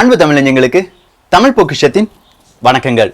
அன்பு தமிழஞ்சங்களுக்கு தமிழ் பொக்கிஷத்தின் வணக்கங்கள்.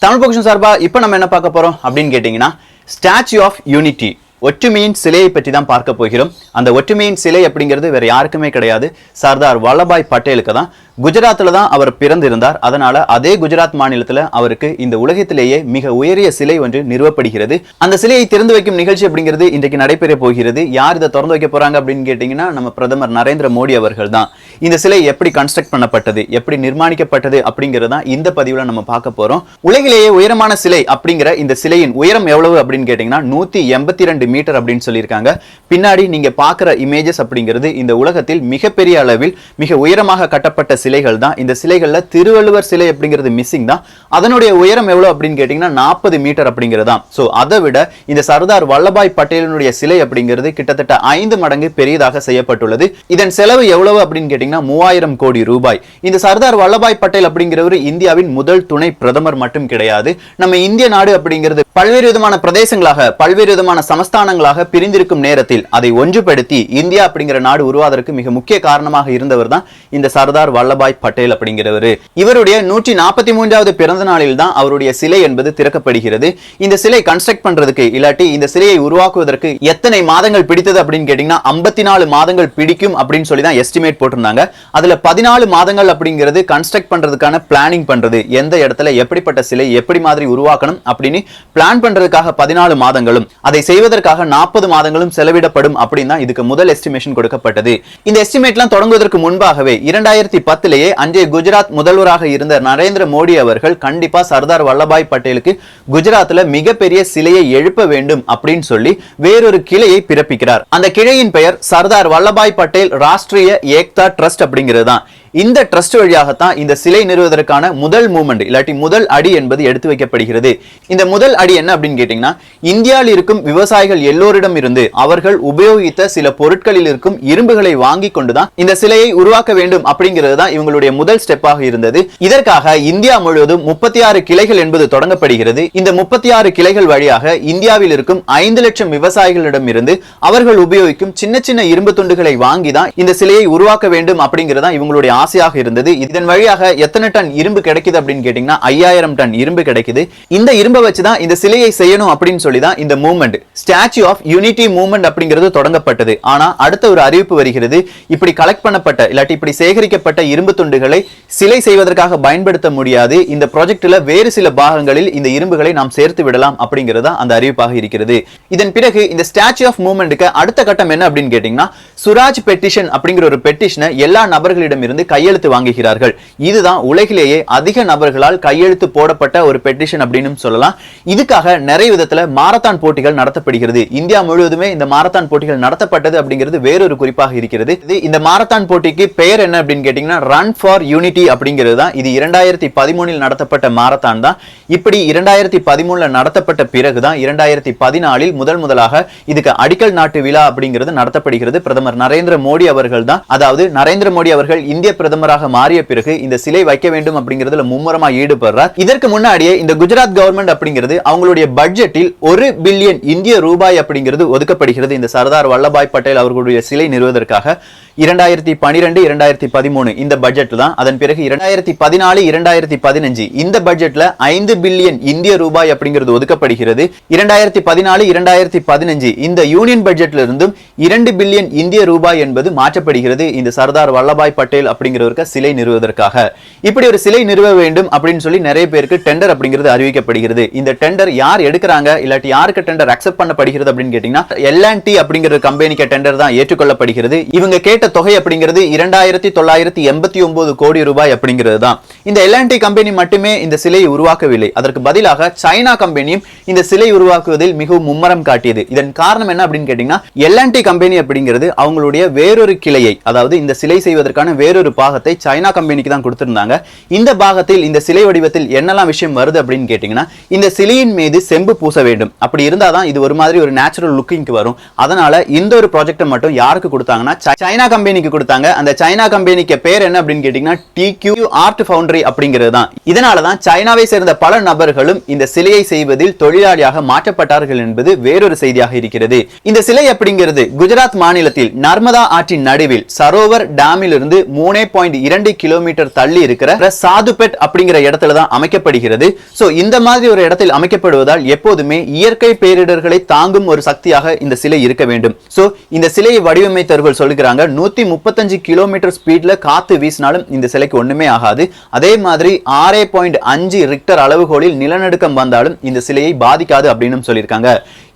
தமிழ் பொக்கிஷம் சார்பா இப்ப நம்ம என்ன பார்க்க போறோம் அப்படின்னு கேட்டீங்கன்னா, ஸ்டாச்சு ஆஃப் யூனிட்டி, ஒற்றுமையின் சிலையை பற்றி தான் பார்க்க போகிறோம். அந்த ஒற்றுமையின் சிலை அப்படிங்கிறது வேற யாருக்குமே கிடையாது, சர்தார் வல்லபாய் பட்டேலுக்கு தான். குஜராத்ல தான் அவர் பிறந்திருந்தார். அதனால அதே குஜராத் மாநிலத்துல அவருக்கு இந்த உலகத்திலேயே மிக உயரிய சிலை ஒன்று நிறுவப்படுகிறது. அந்த சிலையை திறந்து வைக்கும் நிகழ்ச்சி அப்படிங்கிறது இன்றைக்கு நடைபெற போகிறது. யார் இதை திறந்து வைக்க போறாங்க அப்படின்னு கேட்டீங்கன்னா, நம்ம பிரதமர் நரேந்திர மோடி அவர்கள் தான். இந்த சிலை எப்படி கன்ஸ்ட்ரக்ட் பண்ணப்பட்டது, எப்படி நிர்மாணிக்கப்பட்டது அப்படிங்கிறது தான் இந்த பதிவுல நம்ம பார்க்க போறோம். உலகிலேயே உயரமான சிலை அப்படிங்கிற இந்த சிலையின் உயரம் எவ்வளவு அப்படின்னு கேட்டீங்கன்னா 182 மீட்டர் அப்படின்னு சொல்லியிருக்காங்க. பின்னாடி நீங்க பார்க்குற இமேஜஸ் அப்படிங்கிறது இந்த உலகத்தில் மிகப்பெரிய அளவில் மிக உயரமாக கட்டப்பட்ட சிலைகள் தான். இந்த சிலைகள்ல திருவள்ளுவர் சிலை அப்படிங்கிறது மிஸ்ஸிங் தான். அதனுடைய உயரம் எவ்வளவு அப்படின்னு கேட்டீங்கன்னா 40 மீட்டர் அப்படிங்கிறதா. சோ அதை விட இந்த சர்தார் வல்லபாய் பட்டேலினுடைய சிலை அப்படிங்கிறது கிட்டத்தட்ட 5 மடங்கு பெரியதாக செய்யப்பட்டுள்ளது. இதன் செலவு எவ்வளவு அப்படின்னு கேட்டீங்கன்னா 3000 கோடி ரூபாய். இந்த சர்தார் வல்லபாய் பட்டேல் அப்படிங்கிறவர் இந்தியாவின் முதல் துணை பிரதமர் மட்டும் கிடையாது. நம்ம இந்திய நாடு அப்படிங்கிறது பல்வேறு விதமான பிரதேசங்களாக, பல்வேறு விதமான சமஸ்தானங்களாக பிரிந்திருக்கும் நேரத்தில் அதை ஒன்றுபடுத்தி இந்தியா அப்படிங்கிற நாடு உருவாவதற்கு மிக முக்கிய காரணமாக இருந்தவர் தான் இந்த சர்தார் வல்லபாய் பட்டேல் அப்படிங்கிறவர். இவருடைய 143வது பிறந்த நாளில் தான் அவருடைய சிலை என்பது திறக்கப்படுகிறது. இந்த சிலை கன்ஸ்ட்ரக்ட் பண்றதுக்கு இல்லாட்டி இந்த சிலையை உருவாக்குவதற்கு எத்தனை மாதங்கள் பிடித்தது அப்படின்னு கேட்டீங்கன்னா 54 மாதங்கள் பிடிக்கும் அப்படின்னு சொல்லி தான் எஸ்டிமேட் போட்டிருந்தாங்க. அதுல 14 மாதங்கள் அப்படிங்கிறது கன்ஸ்ட்ரக்ட் பண்றதுக்கான பிளானிங் பண்றது, எந்த இடத்துல எப்படிப்பட்ட சிலை எப்படி மாதிரி உருவாக்கணும் அப்படின்னு பிளான் பண்றதுக்காக 14 மாதங்களும், அதை செய்வதற்காக 40 மாதங்களும் செலவிடப்படும் அப்படின்னு தான் இதுக்கு முதல் எஸ்டிமேஷன் கொடுக்கப்பட்டது. இந்த எஸ்டிமேட்லாம் தொடங்குவதற்கு முன்பாகவே 2010லேயே அன்றைய குஜராத் முதல்வராக இருந்த நரேந்திர மோடி அவர்கள் கண்டிப்பா சர்தார் வல்லபாய் பட்டேலுக்கு குஜராத்ல மிகப்பெரிய சிலையை எழுப்ப வேண்டும் அப்படின்னு சொல்லி வேறொரு கிளையை பிறப்பிக்கிறார். அந்த கிளையின் பெயர் சர்தார் வல்லபாய் பட்டேல் ராஷ்டிரிய ஏக்தா ட்ரஸ்ட் அப்படிங்கிறது தான். இந்த ட்ரஸ்ட் வழியாகத்தான் இந்த சிலை நிறுவுவதற்கான முதல் மூமெண்ட் இல்லாட்டி முதல் அடி என்பது எடுத்து வைக்கப்படுகிறது. இந்த முதல் அடி என்ன அப்படின்னு கேட்டீங்கன்னா, இந்தியாவில் இருக்கும் விவசாயிகள் எல்லோரிடம் இருந்து அவர்கள் உபயோகித்த சில பொருட்களில் இருக்கும் இரும்புகளை வாங்கி கொண்டுதான் இந்த சிலையை உருவாக்க வேண்டும் அப்படிங்கிறது தான் இவங்களுடைய முதல் ஸ்டெப்பாக இருந்தது. இதற்காக இந்தியா முழுவதும் 36 கிளைகள் என்பது தொடங்கப்படுகிறது. இந்த 36 கிளைகள் வழியாக இந்தியாவில் இருக்கும் 5 லட்சம் விவசாயிகளிடம் இருந்து அவர்கள் உபயோகிக்கும் சின்ன சின்ன இரும்பு துண்டுகளை வாங்கி தான் இந்த சிலையை உருவாக்க வேண்டும் அப்படிங்கிறது தான் இவங்களுடைய ஆசையாக இருந்தது. இதன் வழியாக எத்தனை டன் இரும்பு கிடைக்குது அப்படின்னு கேட்டீங்கன்னா 5000 டன் இரும்பு கிடைக்குது. இந்த இரும்பை வச்சு தான் இந்த சிலையை செய்யணும் அப்படின்னு சொல்லி தான் இந்த movement, statue of unity movement அப்படிங்கிறது தொடங்கப்பட்டது. ஆனா அடுத்த ஒரு அறிவிப்பு வருகிறது, இப்படி கலெக்ட் பண்ணப்பட்ட இல்லாட்டி இப்படி சேகரிக்கப்பட்ட இரும்பு துண்டுகளை சிலை செய்வதற்காக பயன்படுத்த முடியாது, இந்த ப்ராஜெக்ட்ல வேறு சில பாகங்களில் இந்த இரும்புகளை நாம் சேர்த்து விடலாம் அப்படிங்கிறது அந்த அறிவிப்பாக இருக்கிறது. இதன் பிறகு இந்த ஸ்டாச்சு ஆஃப் மூவ்மெண்ட்க்கு அடுத்த கட்டம் என்ன அப்படின்னு கேட்டீங்கன்னா, சுராஜ் பெட்டிஷன் அப்படிங்கிற ஒரு பெட்டிஷனை எல்லா நபர்களிடம் இருந்து கையெழுத்து வாங்குகிறார்கள். இதுதான் உலகிலேயே அதிக நபர்களால் கையெழுத்து போடப்பட்ட ஒரு பெட்டிஷன் அப்படின்னு சொல்லலாம். இதுக்காக நிறைய விதத்துல மாரத்தான் போட்டிகள் நடத்தப்படுகிறது. இந்தியா முழுவதுமே இந்த மாரத்தான் போட்டிகள் நடத்தப்பட்டது அப்படிங்கிறது வேறொரு குறிப்பாக இருக்கிறது. இந்த மாரத்தான் போட்டிக்கு பெயர் என்ன அப்படின்னு கேட்டீங்கன்னா ரன் ஃபார் யூனிட்டி அப்படிங்கிறது தான். இது 2013 நடத்தப்பட்ட மாரத்தான் தான். இப்படி 2013 நடத்தப்பட்ட பிறகுதான் 2014 முதலாக இதுக்கு அடிக்கல் நாட்டு விழா அப்படிங்கிறது நடத்தப்படுகிறது. பிரதமர் நரேந்திர மோடி அவர்கள் தான், அதாவது நரேந்திர மோடி அவர்கள் இந்திய பிரதமராக மாறிய பிறகு இந்த சிலை வைக்க வேண்டும் அப்படிங்கிறதுல மும்முரமா ஈடுபடுறார். இதற்கு முன்னாடியே இந்த குஜராத் கவர்மெண்ட் அப்படிங்கிறது அவங்களுடைய பட்ஜெட்டில் 1 பில்லியன் இந்திய ரூபாய் அப்படிங்கிறது ஒதுக்கப்படுகிறது இந்த சர்தார் வல்லபாய் பட்டேல் அவர்களுடைய சிலை நிறுவுவதற்காக. 2012 2013 இந்த பட்ஜெட் தான். அதன் பிறகு 2014 2015 இந்த பட்ஜெட்ல 5 பில்லியன் இந்திய ரூபாய் அப்படிங்கிறது ஒதுக்கப்படுகிறது. 2014 2015 இந்த யூனியன் பட்ஜெட்ல இருந்தும் 2 பில்லியன் இந்திய ரூபாய் என்பது மாற்றப்படுகிறது இந்த சர்தார் வல்லபாய் பட்டேல் அப்படிங்கிறவருக்கு சிலை நிறுவுவதற்காக. இப்படி ஒரு சிலை நிறுவ வேண்டும் அப்படின்னு சொல்லி நிறைய பேருக்கு டெண்டர் அப்படிங்கிறது அறிவிக்கப்படுகிறது. இந்த டெண்டர் யார் எடுக்கிறாங்க இல்லாட்டி யாருக்கு டெண்டர் அக்செப்ட் பண்ணப்படுகிறது அப்படின்னு கேட்டீங்கன்னா L&T அப்படிங்கிற கம்பெனிக்கு டெண்டர் தான் ஏற்றுக்கொள்ளப்படுகிறது. இவங்க கேட்ட தொகை அப்படிங்கிறது 2989 கோடி ரூபாய் அப்படிங்கிறது தான். இந்த L&T கம்பெனி மட்டுமே இந்த சிலையை உருவாக்கவில்லை, அதற்கு பதிலாக சைனா கம்பெனியும் இந்த சிலை உருவாக்குவதில் மிகவும் மும்முரம் காட்டியது. இதன் காரணம் என்ன அப்படின்னு கேட்டீங்கன்னா, L&T கம்பெனி அப்படிங்கிறது அவங்களுடைய வேறொரு கிளையை, அதாவது இந்த சிலை செய்வதற்கான வேறொரு பாகத்தை சைனா கம்பெனிக்கு தான் கொடுத்திருந்தாங்க. இந்த பாகத்தில் இந்த சிலை வடிவத்தில் என்னெல்லாம் விஷயம் வருது அப்படின்னு கேட்டீங்கன்னா, இந்த சிலையின் மீது செம்பு பூச வேண்டும். அப்படி இருந்தாதான் இது ஒரு மாதிரி ஒரு நேச்சுரல் லுக்கிங்க்கு வரும். அதனால இந்த ஒரு ப்ராஜெக்ட் மட்டும் யாருக்கு கொடுத்தாங்கன்னா சைனா கம்பெனிக்கு கொடுத்தாங்க. அந்த சைனா கம்பெனிக்கு பேர் என்ன அப்படின்னு கேட்டீங்கன்னா TQ ஆர்ட் ஃபவுண்டரி அப்படிங்கிறது தான். இதனால தான் சைனாவை சேர்ந்த பல நபர்களும் இந்த சிலையை செய்வதில் தொழிலாளியாக மாற்றப்பட்டார்கள் என்பது வேறொரு செய்தியாக இருக்கிறது. இந்த சிலை அப்படிங்கிறது குஜராத் மாநிலத்தில் நர்மதா ஆற்றின் நடுவில் சரோவர் டேமில் இருந்து 3.2 கிலோமீட்டர் தள்ளி இருக்கிற சாதுபெட் அப்படிங்கிற இடத்துல தான் அமைக்கப்படுகிறது. சோ இந்த மாதிரி ஒரு இடத்தில் அமைக்கப்படுவதால் எப்போதுமே இயற்கை பேரிடர்களை தாங்கும் ஒரு சக்தியாக இந்த சிலை இருக்க வேண்டும். சோ இந்த சிலையை வடிவமைத்தவர்கள் சொல்லுகிறாங்க 135 கிலோமீட்டர் ஸ்பீட்ல காத்து வீசினாலும் இந்த சிலைக்கு ஒண்ணுமே ஆகாது. அதே மாதிரி 6.5 ரிக்டர் அளவுகோலில் நிலநடுக்கம் வந்தாலும் இந்த சிலையை பாதிக்காது அப்படின்னு சொல்லியிருக்காங்க.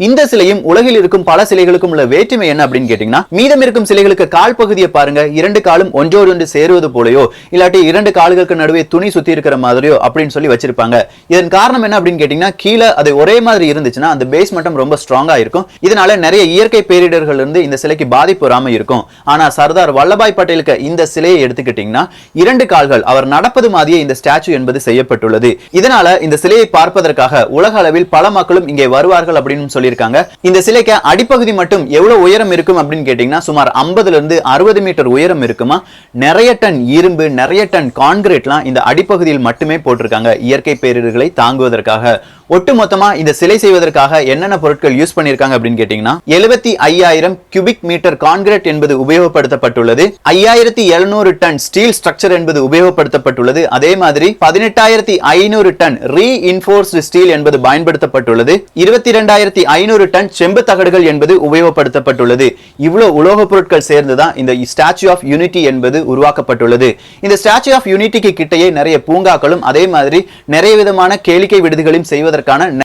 இந்த சிலையும் உலகில் இருக்கும் பல சிலைகளுக்கும் உள்ள வேற்றுமை என்ன அப்படின்னு கேட்டீங்கன்னா, மீதம் இருக்கும் சிலைகளுக்கு கால் பகுதியை பாருங்க, 2 காலும் ஒன்றோடு ஒன்று சேருவது போலயோ இல்லாட்டி 2 கால்களுக்கு நடுவே துணி சுத்தி இருக்கிற மாதிரியோ அப்படின்னு சொல்லி வச்சிருப்பாங்க. இதன் காரணம் என்ன அப்படின்னு கேட்டீங்கன்னா, கீழே அது ஒரே மாதிரி இருந்துச்சுன்னா அந்த பேஸ் மட்டும் ரொம்ப ஸ்ட்ராங்கா இருக்கும். இதனால நிறைய இயற்கை பேரிடர்கள் இருந்து இந்த சிலைக்கு பாதிப்பு வராம இருக்கும். ஆனா சர்தார் வல்லபாய் பட்டேலுக்கு இந்த சிலையை எடுத்துக்கிட்டீங்கன்னா 2 கால்கள் அவர் நடப்பது மாதிரியே இந்த ஸ்டாச்சு என்பது செய்யப்பட்டுள்ளது. இதனால இந்த சிலையை பார்ப்பதற்காக உலக அளவில் பல மக்களும் இங்கே வருவார்கள் அப்படின்னு சொல்லியிருக்காங்க. இந்த சிலைக்கு அடிப்பகுதி மட்டும் எவ்வளவு உயரம் இருக்கும் அப்படின்னு கேட்டீங்கன்னா சுமார் 50 இருந்து 60 மீட்டர் உயரம் இருக்குமா. நிறைய டன் இரும்பு, நிறைய டன் கான்கிரீட்லாம் இந்த அடிப்பகுதியில் மட்டுமே போட்டிருக்காங்க இயற்கை பேரிடர்களை தாங்குவதற்காக. ஒட்டுமொத்தமா இந்த சிலை செய்வதற்காக என்னென்ன பொருட்கள் யூஸ் பண்ணிருக்காங்க அப்படின்னு கேட்டீங்கன்னா 75,000 கியூபிக் மீட்டர் கான்கிரீட் என்பது உபயோகப்படுத்தப்பட்டுள்ளது. 5,700 டன் ஸ்டீல் ஸ்ட்ரக்சர் என்பது உபயோகப்படுத்தப்பட்டுள்ளது. அதே மாதிரி 18,500 டன் ரீஇன்ஃபோர்ஸ்டு ஸ்டீல் என்பது பயன்படுத்தப்பட்டுள்ளது. 22,500 டன் செம்பு தகடுகள் என்பது உபயோகப்படுத்தப்பட்டுள்ளது. இவ்வளவு உலோக பொருட்கள் சேர்ந்துதான் இந்த ஸ்டாச்சு ஆஃப் யூனிட்டி என்பது உருவாக்கப்பட்டுள்ளது. இந்த ஸ்டாச்சு ஆஃப் யூனிட்டிக்கு கிட்டேயே நிறைய பூங்காக்களும் அதே மாதிரி நிறைய விதமான கேளிக்கை விடுதிகளையும் செய்வதற்கான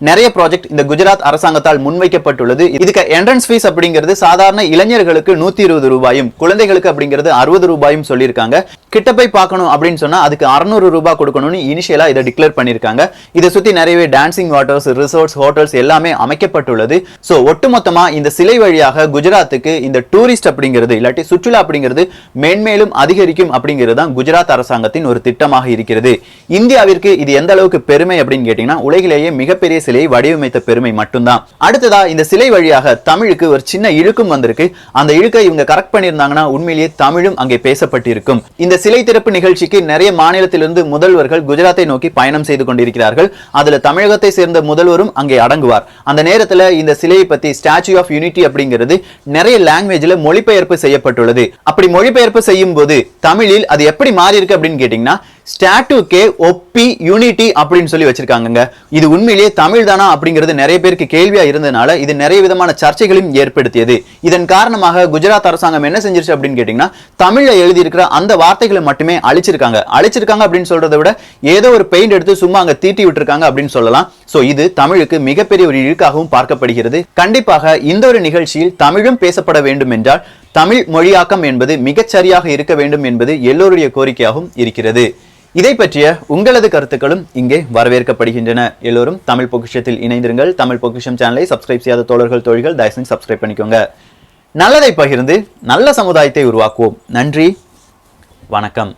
நிறைய ப்ராஜெக்ட் இந்த குஜராத் அரசாங்கத்தால் முன்வைக்கப்பட்டுள்ளது. இதுக்கு என்ட்ரன்ஸ் ஃபீஸ் அப்படிங்கிறது சாதாரண இளைஞர்களுக்கு 120 ரூபாயும் குழந்தைகளுக்கு அப்படிங்கிறது 60 ரூபாயும் சொல்லியிருக்காங்க. கிட்ட போய் பார்க்கணும் அப்படின்னு சொன்னா அதுக்கு 600 ரூபாய் கொடுக்கணும்னு இனிஷியலா இதை டிக்ளேர் பண்ணிருக்காங்க. இதை சுத்தி நிறையவே டான்சிங் வாட்டர்ஸ், ரிசார்ட்ஸ், ஹோட்டல்ஸ் எல்லாமே அமைக்கப்பட்டுள்ளது. சோ ஒட்டுமொத்தமா இந்த சிலை வழியாக குஜராத்துக்கு இந்த டூரிஸ்ட் அப்படிங்கிறது இல்லாட்டி சுற்றுலா அப்படிங்கிறது மேன்மேலும் அதிகரிக்கும் அப்படிங்கிறது தான் குஜராத் அரசாங்கத்தின் ஒரு திட்டமாக இருக்கிறது. இந்தியாவிற்கு இது எந்த அளவுக்கு பெருமை அப்படின்னு கேட்டீங்கன்னா உலகிலேயே மிகப்பெரிய சிலையை வடிவமைத்த பெருமை மட்டும்தான். அடுத்ததா இந்த சிலை வழியாக தமிழுக்கு ஒரு சின்ன இழுக்கும் வந்திருக்கு. அந்த இழுக்கை இவங்க கரெக்ட் பண்ணியிருந்தாங்கன்னா உண்மையிலேயே தமிழும் அங்கே பேசப்பட்டிருக்கும். இந்த சிலை திறப்பு நிகழ்ச்சிக்கு நிறைய மாநிலத்திலிருந்து முதல்வர்கள் குஜராத்தை நோக்கி பயணம் செய்து கொண்டிருக்கிறார்கள். அதுல தமிழகத்தை சேர்ந்த முதல்வரும் அங்கே அடங்குவார். அந்த நேரத்துல இந்த சிலையை பத்தி ஸ்டாச்சு ஆஃப் யூனிட்டி அப்படிங்கிறது நிறைய லாங்குவேஜ்ல மொழிபெயர்ப்பு செய்யப்பட்டுள்ளது. அப்படி மொழிபெயர்ப்பு செய்யும் போது தமிழில் அது எப்படி மாறி இருக்கு அப்படின்னு கேட்டீங்கன்னா ஸ்டாட்டுக்கே ஒப்பி யூனிட்டி அப்படின்னு சொல்லி வச்சிருக்காங்க. இது உண்மையிலேயே தமிழ் தானா அப்படிங்கிறது நிறைய பேருக்கு கேள்வியா இருந்ததுனால இது நிறைய விதமான சர்ச்சைகளையும் ஏற்படுத்தியது. இதன் காரணமாக குஜராத் அரசாங்கம் என்ன செஞ்சிருச்சு அப்படின்னு கேட்டீங்கன்னா தமிழ்ல எழுதி இருக்கிற அந்த வார்த்தைகளை மட்டுமே அழிச்சிருக்காங்க அப்படின்னு சொல்றதை விட ஏதோ ஒரு பெயிண்ட் எடுத்து சும்மா அங்க தீட்டி விட்டுருக்காங்க அப்படின்னு சொல்லலாம். சோ இது தமிழுக்கு மிகப்பெரிய ஒரு இழுக்காகவும் பார்க்கப்படுகிறது. கண்டிப்பாக இந்த ஒரு நிகழ்ச்சியில் தமிழும் பேசப்பட வேண்டும் என்றால் தமிழ் மொழியாக்கம் என்பது மிகச்சரியாக இருக்க வேண்டும் என்பது எல்லோருடைய கோரிக்கையாகவும் இருக்கிறது. இதை பற்றிய உங்களது கருத்துக்களும் இங்கே வரவேற்கப்படுகின்றன. எல்லோரும் தமிழ் பொக்கிஷத்தில் இணைந்திருங்கள். தமிழ் பொக்கிஷம் சேனலை சப்ஸ்கிரைப் செய்யாத தோழர்கள் தோழிகள் தயவு செஞ்சு சப்ஸ்கிரைப் பண்ணிக்கோங்க. நல்லதை பகிர்ந்து நல்ல சமுதாயத்தை உருவாக்குவோம். நன்றி, வணக்கம்.